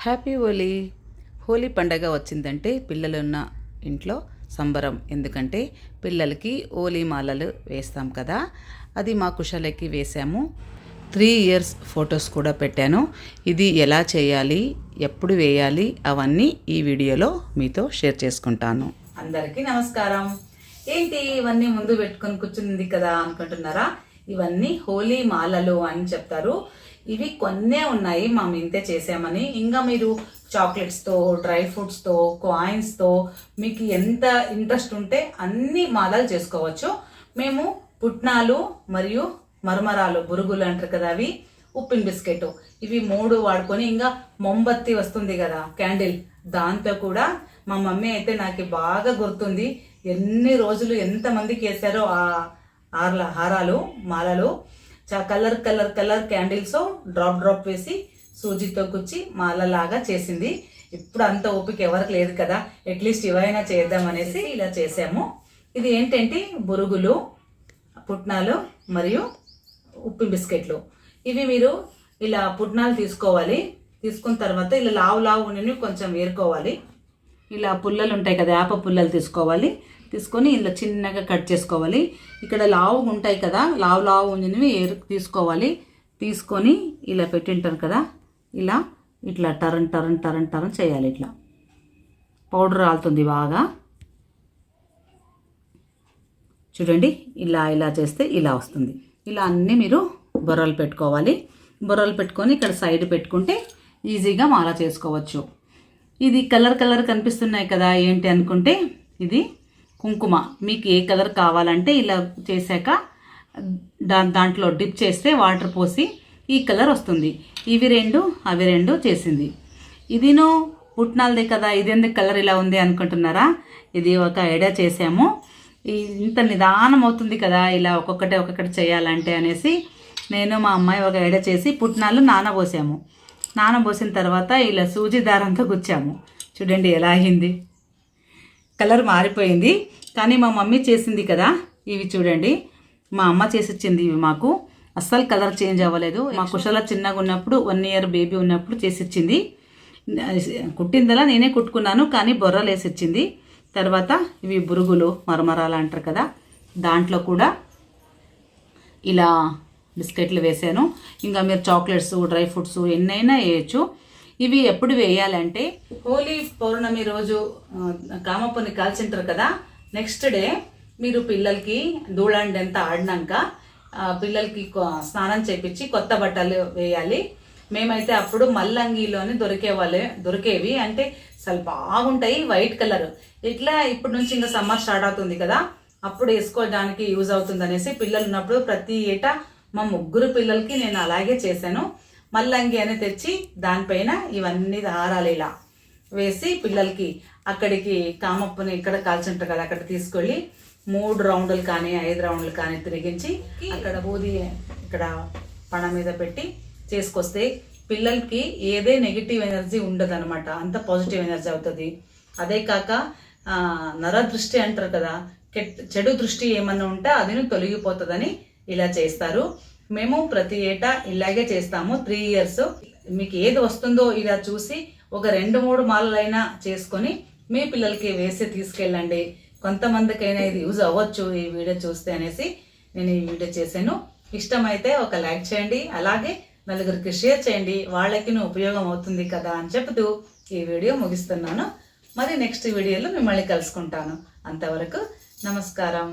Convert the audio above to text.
Happy Holi. Holi పండగ వచ్చిందంటే పిల్లలున్న ఇంట్లో సంబరం. ఎందుకంటే పిల్లలకి హోలీ మాలలు వేస్తాం కదా, అది మా కుషాలకి వేసాము. 3 years ఫొటోస్ కూడా పెట్టాను. ఇది ఎలా చేయాలి, ఎప్పుడు వేయాలి అవన్నీ ఈ వీడియోలో మీతో షేర్ చేసుకుంటాను. అందరికీ నమస్కారం. ఏంటి ఇవన్నీ ముందు పెట్టుకొని కూర్చుంది కదా అనుకుంటున్నారా? ఇవన్నీ హోలీ మాలలు అని చెప్తారు. ఇవి కొన్నే ఉన్నాయి, మేము ఇంతే చేసామని. ఇంకా మీరు చాక్లెట్స్తో, డ్రై ఫ్రూట్స్తో, కాయిన్స్తో మీకు ఎంత ఇంట్రెస్ట్ ఉంటే అన్ని మాలలు చేసుకోవచ్చు. మేము పుట్నాలు మరియు మరమరాలు, బురుగులు అంటారు కదా, అవి, ఉప్పిన బిస్కెట్, ఇవి 3 వాడుకొని, ఇంకా మొంబత్తి వస్తుంది కదా క్యాండిల్, దాంతో కూడా మా మమ్మీ అయితే నాకు బాగా గుర్తుంది. ఎన్ని రోజులు ఎంతమందికి వేసారో ఆ హారాలు, మాలలు. Colour colour colour candles drop వేసి సూజీతో కుచ్చి మాలలాగా చేసింది. ఇప్పుడు అంత ఓపిక ఎవరికి లేదు కదా, అట్లీస్ట్ ఇవైనా చేద్దామనేసి ఇలా చేసాము. ఇది ఏంటంటే బురుగులు, పుట్నాలు మరియు ఉప్పు బిస్కెట్లు. ఇవి మీరు ఇలా పుట్నాలు తీసుకోవాలి. తీసుకున్న తర్వాత ఇలా లావు ఉండి కొంచెం వేరుకోవాలి. ఇలా పుల్లలు ఉంటాయి కదా, వేప పుల్లలు తీసుకోవాలి. తీసుకొని ఇలా చిన్నగా కట్ చేసుకోవాలి. ఇక్కడ లావుగా ఉంటాయి కదా, లావు ఉండినవి తీసుకోవాలి. తీసుకొని ఇలా పెట్టింటారు కదా, ఇట్లా టరన్ చేయాలి. ఇట్లా పౌడర్ రాలుతుంది బాగా. చూడండి, ఇలా చేస్తే ఇలా వస్తుంది. ఇలా అన్నీ మీరు బొర్రలు పెట్టుకోవాలి. బొర్రలు పెట్టుకొని ఇక్కడ సైడ్ పెట్టుకుంటే ఈజీగా మాల చేసుకోవచ్చు. ఇది కలర్ కనిపిస్తున్నాయి కదా, ఏంటి అనుకుంటే ఇది కుంకుమ. మీకు ఏ కలర్ కావాలంటే ఇలా చేశాక దాంట్లో డిప్ చేస్తే వాటర్ పోసి ఈ కలర్ వస్తుంది. ఇవి 2 అవి 2 చేసింది. ఇదిను పుట్నాలదే కదా, ఇదెందుకు కలర్ ఇలా ఉంది అనుకుంటున్నారా? ఇది ఒక ఐడియా చేసాము. ఇంత నిదానం అవుతుంది కదా ఇలా ఒక్కొక్కటి చేయాలంటే అనేసి నేను మా అమ్మాయి ఒక ఐడియా చేసి పుట్నాలు నానబోసాము. నానబోసిన తర్వాత ఇలా సూజీ దారంతో గుచ్చాము. చూడండి ఎలా అయింది, కలర్ మారిపోయింది. కానీ మా మమ్మీ చేసింది కదా, ఇవి చూడండి, మా అమ్మ చేసి ఇచ్చింది. ఇవి మాకు అస్సలు కలర్ చేంజ్ అవ్వలేదు. మా కుషాల చిన్నగా ఉన్నప్పుడు 1 year బేబీ ఉన్నప్పుడు చేసి ఇచ్చింది. కుట్టిందలా నేనే కుట్టుకున్నాను, కానీ బొర్రలు వేసి ఇచ్చింది. తర్వాత ఇవి బురుగులు, మరమరాలు అంటారు కదా, దాంట్లో కూడా ఇలా బిస్కెట్లు వేసాను. ఇంకా మీరు చాక్లెట్స్, డ్రై ఫ్రూట్స్ ఎన్నైనా వేయచ్చు. ఇవి ఎప్పుడు వేయాలంటే హోలీ పౌర్ణమి రోజు కామప్పని కాల్చింటారు కదా, నెక్స్ట్ డే మీరు పిల్లలకి ధూళండి ఎంత ఆడినాక పిల్లలకి స్నానం చేపించి కొత్త బట్టలు వేయాలి. మేమైతే అప్పుడు మల్లంగిలోని దొరికేవి, అంటే అసలు బాగుంటాయి, వైట్ కలర్. ఇట్లా ఇప్పటి నుంచి ఇంకా సమ్మర్ స్టార్ట్ అవుతుంది కదా, అప్పుడు వేసుకోవడానికి యూజ్ అవుతుంది అనేసి పిల్లలు ఉన్నప్పుడు ప్రతి ఏటా మా 3 పిల్లలకి నేను అలాగే చేశాను. మల్లంగి అని తెచ్చి దానిపైన ఇవన్నీ హారాలు ఇలా వేసి పిల్లలకి అక్కడికి కామప్పని ఇక్కడ కాల్చుంటారు కదా, అక్కడ తీసుకెళ్ళి 3 రౌండ్లు కానీ 5 రౌండ్లు కానీ తిరిగించి అక్కడ బూది ఇక్కడ పణ మీద పెట్టి చేసుకొస్తే పిల్లలకి ఏదే నెగిటివ్ ఎనర్జీ ఉండదు అనమాట, అంత పాజిటివ్ ఎనర్జీ అవుతుంది. అదే కాక నరదృష్టి అంటారు కదా, చెడు దృష్టి ఏమన్నా ఉంటే అది తొలగిపోతుందని ఇలా చేస్తారు. మేము ప్రతి ఏటా ఇలాగే చేస్తాము. 3 years. మీకు ఏది వస్తుందో ఇలా చూసి ఒక 2-3 మాలలైనా చేసుకొని మీ పిల్లలకి వేసి తీసుకెళ్ళండి. కొంతమందికైనా ఇది యూజ్ అవ్వచ్చు ఈ వీడియో చూస్తే అనేసి నేను ఈ వీడియో చేశాను. ఇష్టమైతే ఒక లైక్ చేయండి, అలాగే నలుగురికి షేర్ చేయండి, వాళ్ళకి ఉపయోగం అవుతుంది కదా అని చెప్తూ ఈ వీడియో ముగిస్తున్నాను. మరి నెక్స్ట్ వీడియోలో మిమ్మల్ని కలుసుకుంటాను. అంతవరకు నమస్కారం.